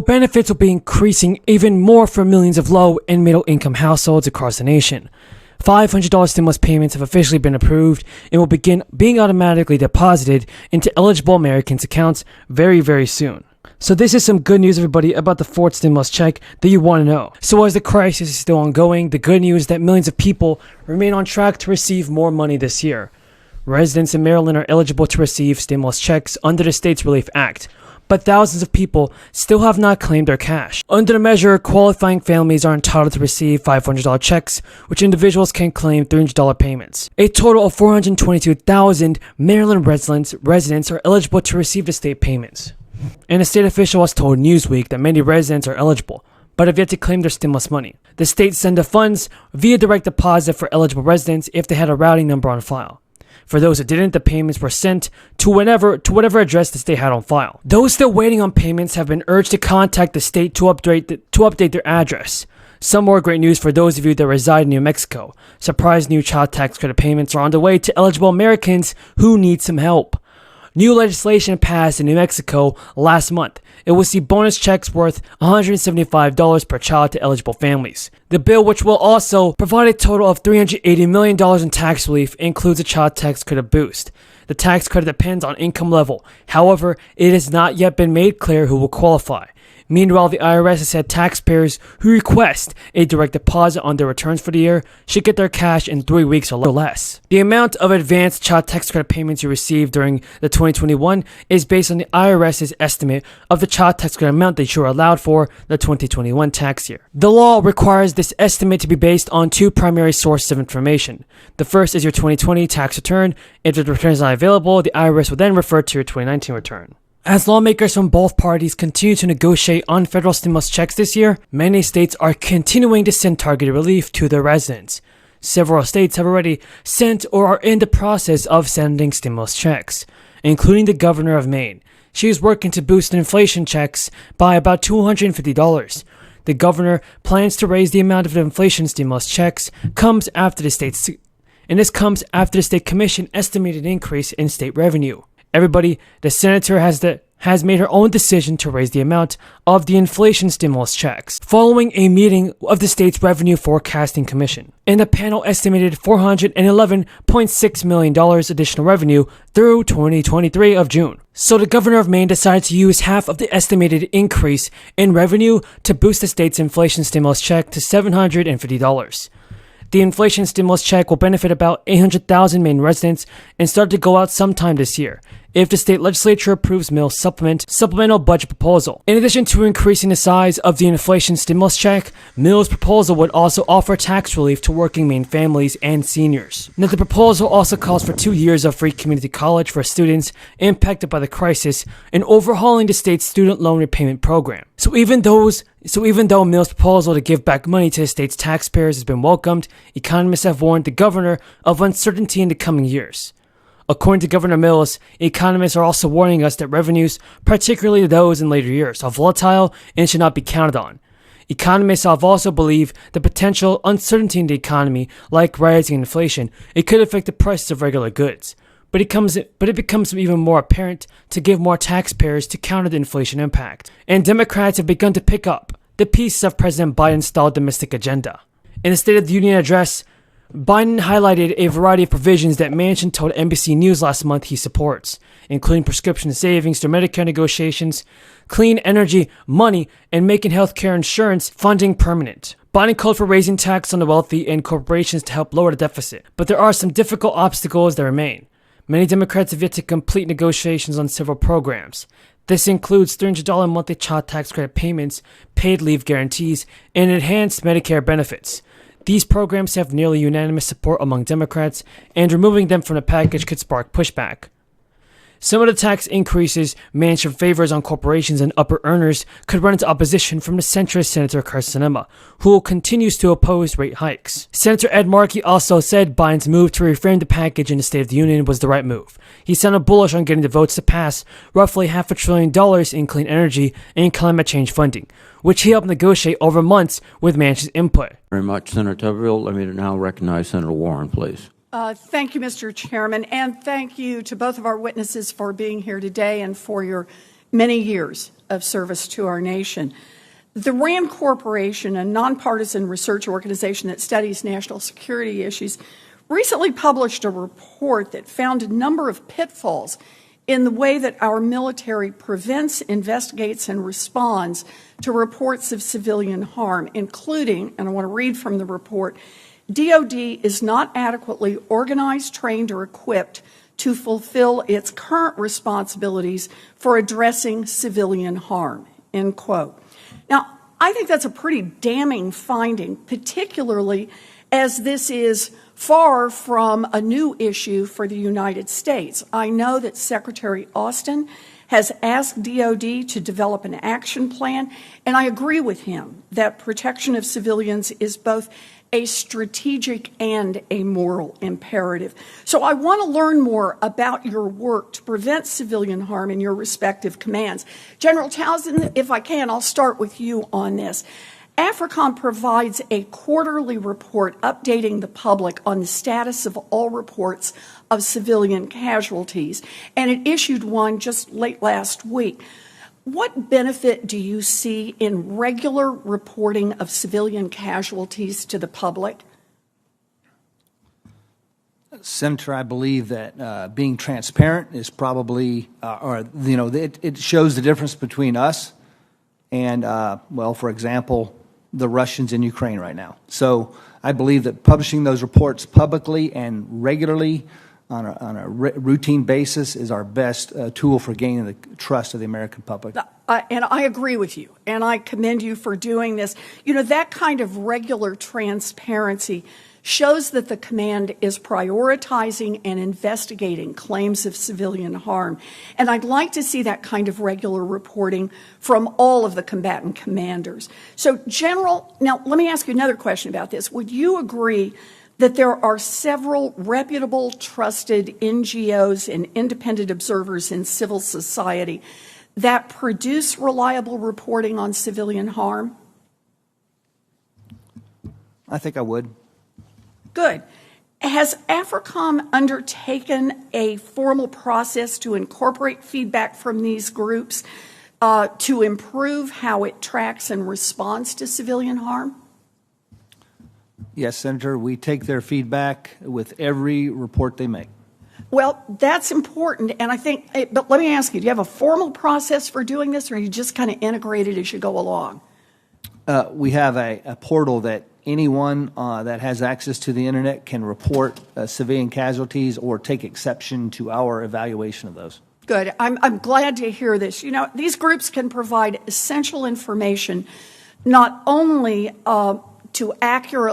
Benefits will be increasing even more for millions of low and middle income households across the nation. $500 stimulus payments have officially been approved and will begin being automatically deposited into eligible Americans' accounts very, very soon. So this is some good news, everybody, about the fourth stimulus check that you want to know. So as the crisis is still ongoing, the good news is that millions of people remain on track to receive more money this year. Residents in Maryland are eligible to receive stimulus checks under the State's Relief Act, but thousands of people still have not claimed their cash. Under the measure, qualifying families are entitled to receive $500 checks, which individuals can claim $300 payments. A total of 422,000 Maryland residents are eligible to receive the state payments. And a state official has told Newsweek that many residents are eligible, but have yet to claim their stimulus money. The state sent the funds via direct deposit for eligible residents if they had a routing number on file. For those who didn't, the payments were sent to whatever address the state had on file. Those still waiting on payments have been urged to contact the state to update their address. Some more great news for those of you that reside in New Mexico. Surprise new child tax credit payments are on the way to eligible Americans who need some help. New legislation passed in New Mexico last month. It will see bonus checks worth $175 per child to eligible families. The bill, which will also provide a total of $380 million in tax relief, includes a child tax credit boost. The tax credit depends on income level. However, it has not yet been made clear who will qualify. Meanwhile, the IRS has said taxpayers who request a direct deposit on their returns for the year should get their cash in 3 weeks or less. The amount of advanced child tax credit payments you receive during the 2021 is based on the IRS's estimate of the child tax credit amount that you are allowed for the 2021 tax year. The law requires this estimate to be based on two primary sources of information. The first is your 2020 tax return. If the return is not available, the IRS will then refer to your 2019 return. As lawmakers from both parties continue to negotiate on federal stimulus checks this year, many states are continuing to send targeted relief to their residents. Several states have already sent or are in the process of sending stimulus checks, including the governor of Maine. She is working to boost inflation checks by about $250. The governor plans to raise the amount of the inflation stimulus checks this comes after the state commission estimated increase in state revenue. Everybody, the senator has made her own decision to raise the amount of the inflation stimulus checks, following a meeting of the state's Revenue Forecasting Commission. And the panel estimated $411.6 million additional revenue through 2023 of June. So the governor of Maine decided to use half of the estimated increase in revenue to boost the state's inflation stimulus check to $750. The inflation stimulus check will benefit about 800,000 Maine residents and start to go out sometime this year if the state legislature approves Mill's supplemental budget proposal. In addition to increasing the size of the inflation stimulus check, Mill's proposal would also offer tax relief to working Maine families and seniors. Now, the proposal also calls for 2 years of free community college for students impacted by the crisis and overhauling the state's student loan repayment program. So even though Mill's proposal to give back money to the state's taxpayers has been welcomed, economists have warned the governor of uncertainty in the coming years. According to Governor Mills, economists are also warning us that revenues, particularly those in later years, are volatile and should not be counted on. Economists have also believed the potential uncertainty in the economy, like rising inflation, it could affect the prices of regular goods. But it becomes even more apparent to give more taxpayers to counter the inflation impact. And Democrats have begun to pick up the pieces of President Biden's stalled domestic agenda. In the State of the Union address, Biden highlighted a variety of provisions that Manchin told NBC News last month he supports, including prescription savings through Medicare negotiations, clean energy, money, and making healthcare insurance funding permanent. Biden called for raising tax on the wealthy and corporations to help lower the deficit, but there are some difficult obstacles that remain. Many Democrats have yet to complete negotiations on several programs. This includes $300 monthly child tax credit payments, paid leave guarantees, and enhanced Medicare benefits. These programs have nearly unanimous support among Democrats, and removing them from the package could spark pushback. Some of the tax increases Manchin favors on corporations and upper earners could run into opposition from the centrist Senator Carson Sinema, who continues to oppose rate hikes. Senator Ed Markey also said Biden's move to reframe the package in the State of the Union was the right move. He sounded bullish on getting the votes to pass roughly $500 billion in clean energy and climate change funding, which he helped negotiate over months with Manchin's input. Very much, Senator Tuberville. Let me now recognize Senator Warren, please. Thank you, Mr. Chairman, and thank you to both of our witnesses for being here today and for your many years of service to our nation. The RAND Corporation, a nonpartisan research organization that studies national security issues, recently published a report that found a number of pitfalls in the way that our military prevents, investigates, and responds to reports of civilian harm, including, and I want to read from the report, DoD is not adequately organized, trained, or equipped to fulfill its current responsibilities for addressing civilian harm, end quote. Now, I think that's a pretty damning finding, particularly as this is far from a new issue for the United States. I know that Secretary Austin has asked DoD to develop an action plan, and I agree with him that protection of civilians is both a strategic and a moral imperative. So I want to learn more about your work to prevent civilian harm in your respective commands. General Townsend, if I can, I'll start with you on this. AFRICOM provides a quarterly report updating the public on the status of all reports of civilian casualties, and it issued one just late last week. What benefit do you see in regular reporting of civilian casualties to the public? Senator, I believe that being transparent is probably, it shows the difference between us and, for example, the Russians in Ukraine right now. So I believe that publishing those reports publicly and regularly on a routine basis is our best tool for gaining the trust of the American public. And I agree with you, and I commend you for doing this. You know, that kind of regular transparency shows that the command is prioritizing and investigating claims of civilian harm. And I'd like to see that kind of regular reporting from all of the combatant commanders. So, General, now let me ask you another question about this. Would you agree that there are several reputable, trusted NGOs and independent observers in civil society that produce reliable reporting on civilian harm? I think I would. Good. Has AFRICOM undertaken a formal process to incorporate feedback from these groups to improve how it tracks and responds to civilian harm? Yes, Senator, we take their feedback with every report they make. Well, that's important, and I think, but let me ask you, do you have a formal process for doing this, or are you just kind of integrated as you go along? We have a portal that anyone that has access to the internet can report civilian casualties or take exception to our evaluation of those. Good. I'm glad to hear this. You know, these groups can provide essential information not only to accurately